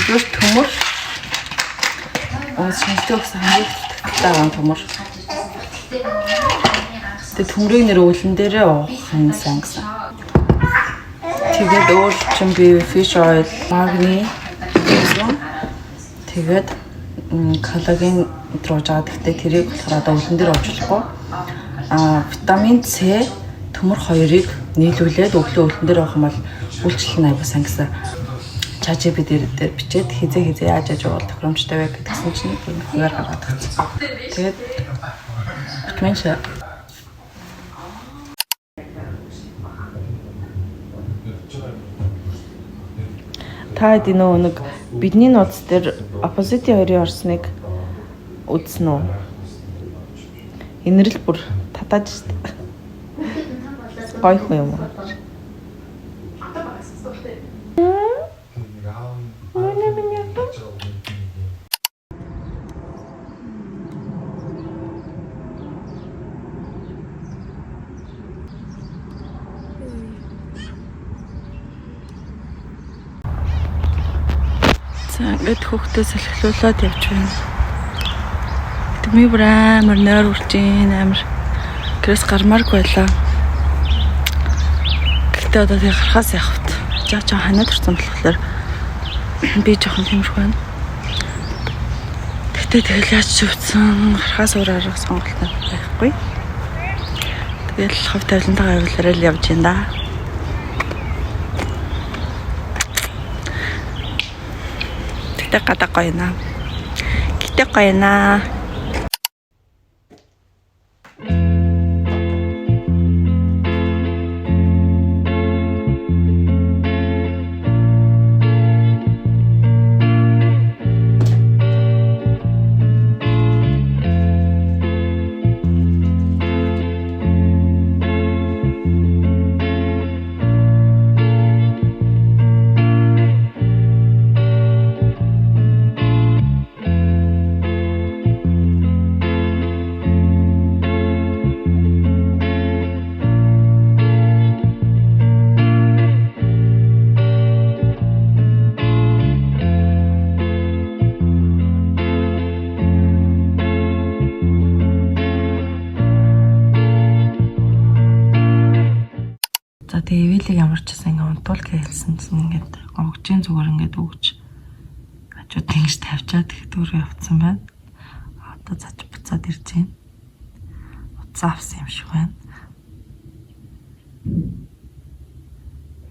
Już tömür. Шинжлэх ухаан хамгийн төмөр. Тэгээ төмрийг нэр уулан дээрээ уух юм сайн гэсэн. Тэгээд өөр чинь би fish oil, магний тэгээд коллаген руу жаад гэхдээ тэрийг болохоор одоо уулан дээр уучлахгүй. Витамин С төмөр хоёрыг нийлүүлээд өглөө уулан дээр уух юм бол үйлчлэл аягүй сайн гэсэн. Чачи би дээр бичээд хизээ яаж уул тохиромжтой вэ гэдгсэн чинь хуваар гаргаад ирсэн. Тэгээд витамин С та эдийн нэг бидний нууц дээр оппозити хоёрын орсныг үзсэн үү? Инэрл бүр татааж штэ. Гой юм уу? Ингээд хүүхдээ салхилуулаад явж байна. Тэми бүр амар нойр үржин амар гэрээс гармааргүй байлаа. Гэхдээ одоо тэг гарахаас явахт жаа ханаад орсон болохоор би жоохон тэмэрхүү байна. Гэхдээ тэгэл яаж ч өвцөн гарахаас өөр арга сонголт байхгүй. Тэгэл хов тавилантайгаа явуулаарай л явж байна да. Ката койна. Ките койна. Тэгээ ивэлийг ямар ч гэсэн ингээд унтуул гэж хэлсэн чинь ингээд гомгжийн зүгээр ингээд өгч хажууд тэнгиж тавьчаад тэгэхэд өөрөө явцсан байна. Одоо цач буцаад ирж байна. Уцаа авсан юм шиг байна.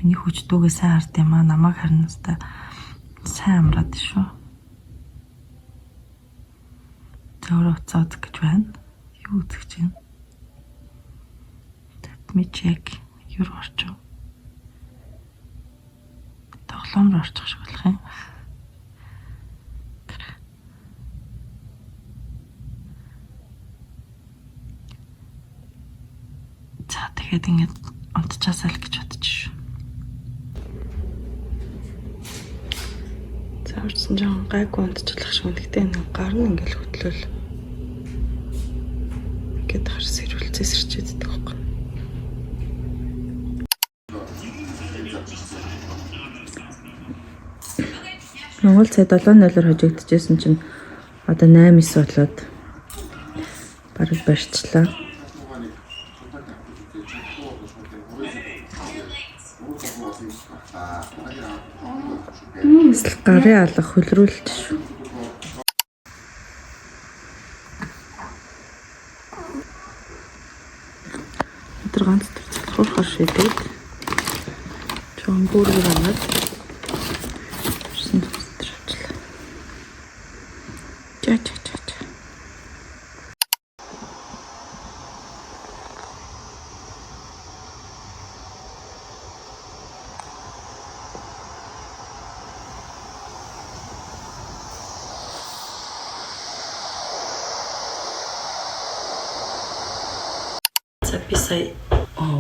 Миний хүчдүүгээ сайн хард юм аа намайг харна өстой сайн амраад шүү. Зөөрөө уцаа үзэх гэж байна. Юу үзэх гэж байна? Let me check. Юу орчих. Тоглоом руу орчих шиг болох юм. За тэгээд ингээд унтчихасаа л гэж бодчих шүү. За орсон жоон гайгүй унтчихлах шиг. Гэхдээ энэ гар нь ингээд хөтлөөл. Ингээд харс хэрүүлцээс ирчээд байдаг байхгүй. Монгол цай 7-0-оор хожигдчихсэн чинь одоо 8-9 болоод бараг барьчлаа. Гарын алга хөлрүүлж шүү. Тэр ганц залхуурхаар шийдээд чон бүргэр аваад би сая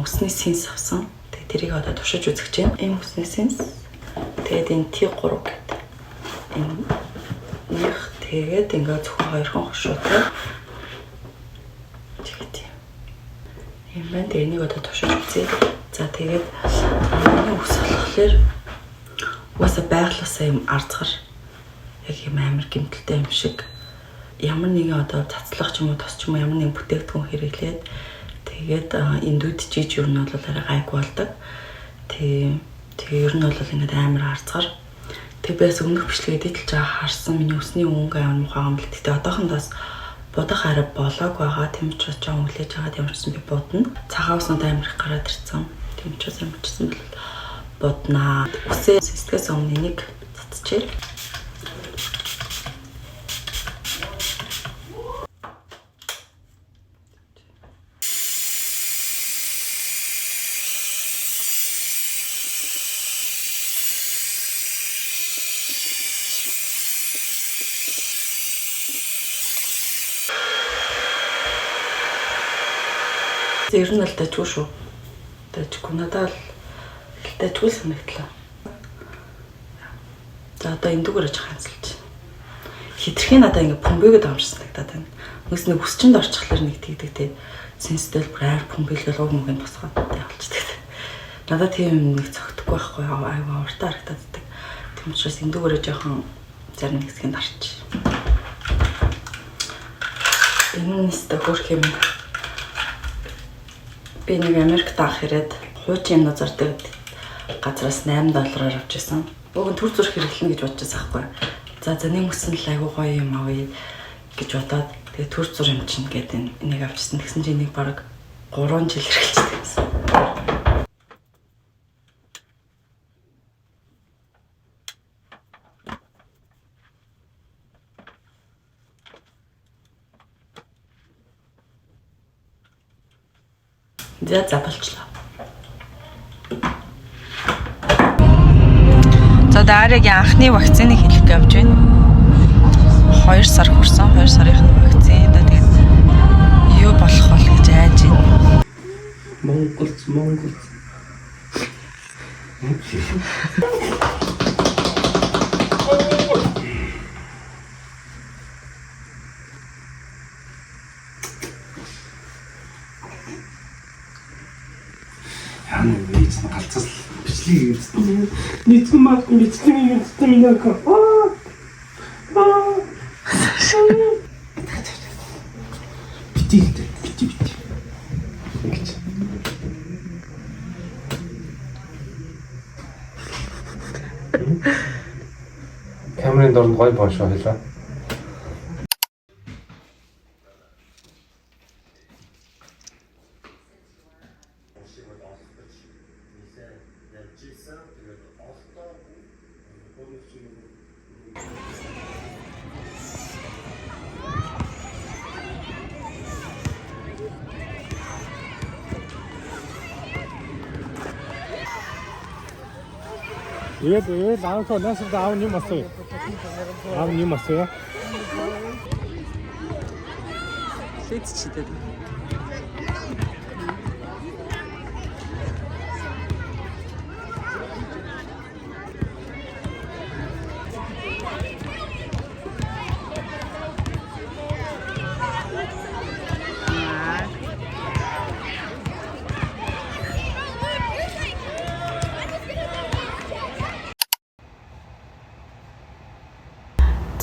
усны синс авсан. тэрийг одоо туршиж үзэх чинь. Ийм хүснээс тэгээд энэ T3 гэдэг. Энэ нэг тэгээд ингээд зөвхөн хоёрхан хошуутай. Тэгээд юм байна. Тэгээд энийг одоо туршиж үзье. За тэгээд энэ үс болохоор уусаа байглаасаа юм арцгар яг юм амар гэмтэлтэй юм шиг ямар нэгэн одоо цацлах ч юм уу тос ч юм уу ямар нэгэн бүтээгдэхүүн хэрэглээд тэгээд эндүүдчиж юу нь бол арай гайгүй болдог. Тэгээ ер нь бол ингээд амар арцгар. Тэг бэс өмнөх бичлэгээ дийдэлж байгаа харсан миний өсний өнгө аян мухаа юм л. Тэгтээ одоохондоос будах арай болоог байгаа. Тийм учраас жоо хүлээж байгаа юм чинь би будна. Цагаан уснууд амар их гараад ирсэн. Тийм учраас юм чсэн бол буднаа. Үсээ сэтгэээс өмнө энийг цацчихъя. Ер нь л дажгүй шүү. Дажгүй надад л дажгүй санагдлаа. За одоо энэ дүүгээр очих ханцлж. Хитрхийн надад ингээ пүмбэгэд амарсан санагдаад байна. Үс нэг үсчэнд орчихлоор нэг тэгдэг те. Сенстэл бүр айр пүмбэлгээл уг мөгийн босгоод явуулчихдаг. Надад тийм нэг цогтөхгүй байхгүй айгаа уртаа харагдаад байдаг. Тийм учраас энэ дүүгээр жоохон зарим нэг хэсгийг дарчих. Энэ нэстэ хөрх юм. Би нэг Америкт авах ирээд хуучин юм зардаг газраас $8 авч ирсэн. Уг нь төр зүрх хэрэглэнэ гэж бодож байгаа байхгүй. За нэг мөсөн л айгуу гоё юм авъя гэж бодоод тэгээ төр зүр юм чинь гэдэг энийг авчихсан. Тэгсэн чинь энийг бараг 3 жил хэрэглэжтэй байсан. За болчлоо. За дараагийн анхны вакциныг хэлэх гэж байна. 2 сар хүрсэн. 2 сарын вакцин. Тэгээд юу болох бол гэж айж байна. Монгол. Ээжс нь галзаас бичлэг хийсэн. Нийцгэн маа бичлэг хийсэн минь аа. Бити. Ингэж. Камерын дорнд гоё боошоо хэлээ. Eel аавко насад аав юм асуу. Аав юм асуу. Лэд чидэд.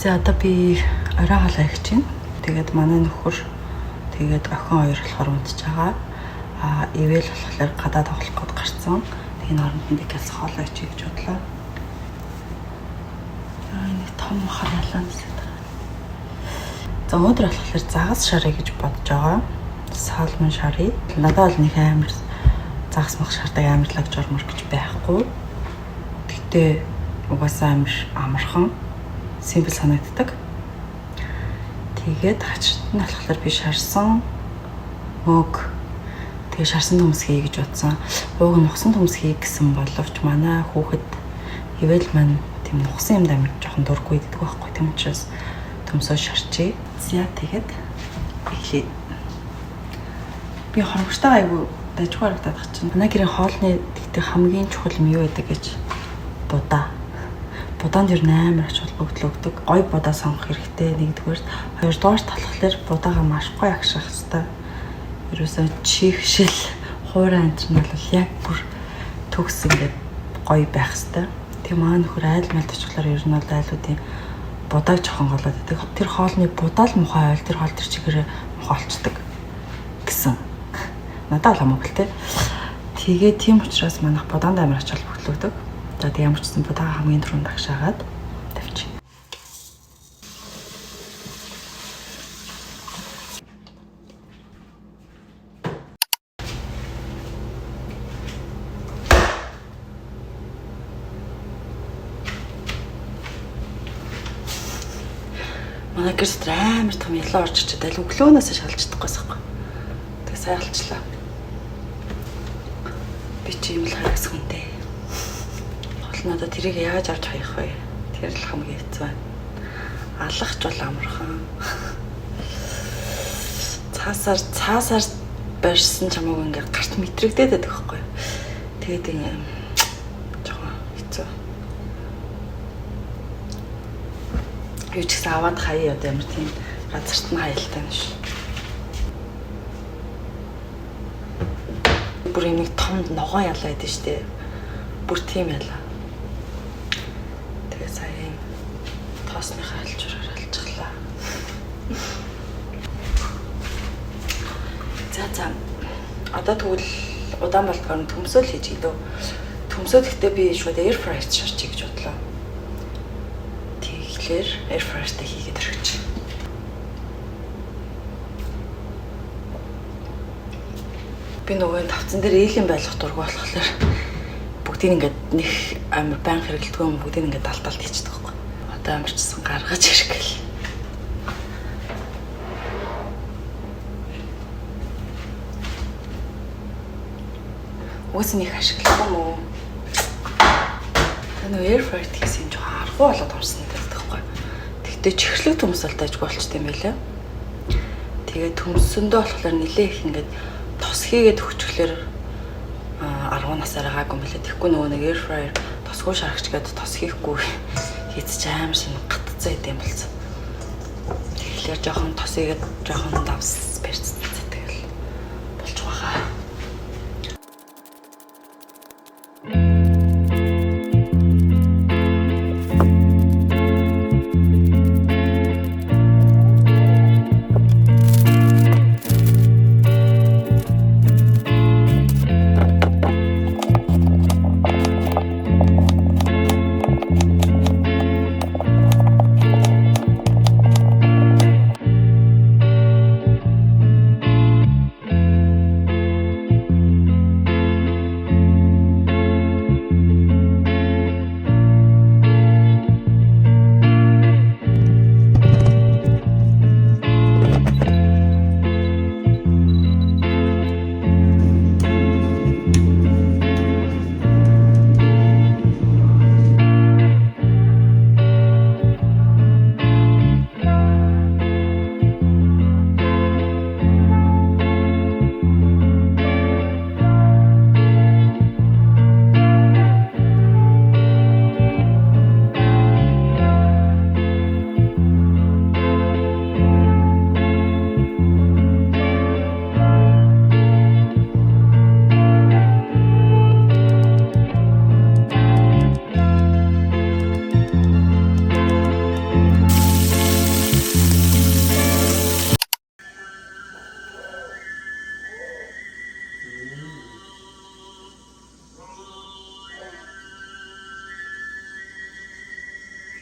За одоо би орой хоолой хийж байна. Тэгээд манай нөхөр тэгээд охин хоёр болохоор унтж байгаа. Ивэл болохоор гадаа тоглох гээд гарцсан. Тэгээд оронд нь би гэлс хоолой хийж гэж бодлоо. Энэ том хар ялан нэсэт. За өнөөдөр болохоор загас шарыг гэж бодож байгаа. Салмон шарыг. Надад бол нэг амар загас мах шардаг амар лаг жормор гэж байхгүй. Гэтэ угаасаа амар амархан симпл санагддаг. Тэгээд хачирт нь болохоор би шарсан мөг тэгээд шарсан төмс хий гэж бодсон. Ууг нь нухсан төмс хий гэсэн боловч манай хүүхэд ивэл маань тийм нухсан юм дамир жоохон дургүй гэдэг байхгүй. Тийм учраас төмсөө шарчээ. За тэгээд эхлэе. Би хоромжтойгоо айгу дайжгүй харагдаад байгаа чинь. Манай гэрийн хоолны тэгтээ хамгийн чухал юм юу байдаг гэж будаа. Будаанд ер нь амар ач холбогдол өгдөг. Гой будаа сонгох хэрэгтэй нэгдүгээр. Хоёрдугаар талхлаар будаага маш гоё агших хэрэгтэй. Ерөөсөө чихшил хуурай энэ нь бол яг бүр төгс ингээд гоё байх хэрэгтэй. Тэгээ маа нөхөр айл мал төчлөөр ер нь бол айлуудын будааг жоохон голоод байдаг. Тэр хоолны будаа л мухай ойл тэр хоол тэр чигээр мухайлцдаг гэсэн. Надад л хамаагүй те. Тэгээ тийм учраас манайх будаанд амар ач холбогдол өгдөг. За тэг ямар ч гэсэн будаага хамгийн түрүүнд багшаагаад тавьчих. Манай гэрт амар том ялаа орж ирчээд аль өглөөнөөс шалж чадахгүйс байхгүй. Тэгээ сайн алчлаа. Би чи юм л харагс хүнтэй. Надаа тэрийг яаж авч хаях вэ? Тэр л хамгийн хэцүү байна. Алгахч бол амархан. Цаасаар барьсан чамаагүй ингээд гарт мэтрэгдээд байдаг байхгүй. Тэгээд ингэ жоохон хэцүү. Юу ч гэсэн аваад хаяа одоо ямар тийм газарт нь хаялтай нь ш. Бүр нэг том ногоон ялаа байдаг штэ. Бүр тийм ялаа. Тэгээ сая тоосныхаа алчураар алчихлаа. За. Одоо тэгвэл удаан болдгоор төмсөөл хийж идөө. Төмсөө гэхдээ би шууд air fryer-т шарчих гэж бодлоо. Тэгэхээр air fryer-т хийгээд өргөч. Би нөгөө тавцан дээр ээлийн байлгах дург болохоор бүгдийг ингээд нэг амар байн хэрэглэдэг юм бүгдийг ингээд далталт хийчихдэг байхгүй. Одоо амарчсан гаргаж иргээл. Үгүй нэг ашиглах юм уу? Нөгөө air fryer хийсэн юм жоо аргуу болоод орсон гэдэг байхгүй. Тэгтээ чихрлэг төмс бол дайггүй болчтой юм байлаа. Тэгээд төмсөндөө болохоор нилээ их ингээд тос хийгээд хөчглөөр 10 насаар гаагүй мөлий. Тэгэхгүй нөгөө нэг air fryer тосгүй шаргач гээд тос хийхгүй хийц амар шинэ гатцаа идэм болсон. Тэгэхээр жоохон тос хийгээд жоохон давс барьцсан тэгэл болж байгаа.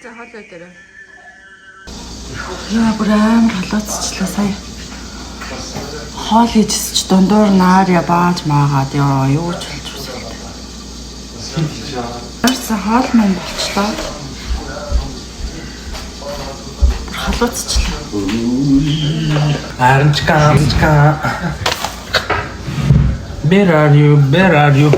За хоолой дээр. Яа бүр амар халууцчлаа сая. Хоол хийжс ч дундуур наар ябааж маагаад юу ч болж үзэлтэй. Арса хоол маань болчлоо. Бүр халууцчлаа. Аранчка. Where are you?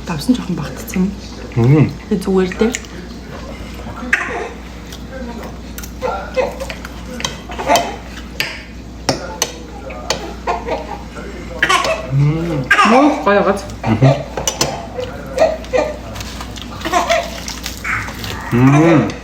Давсан жоохон багтцсан юм. Тэг зүгээр дээ. Муу гоёгоц. 음.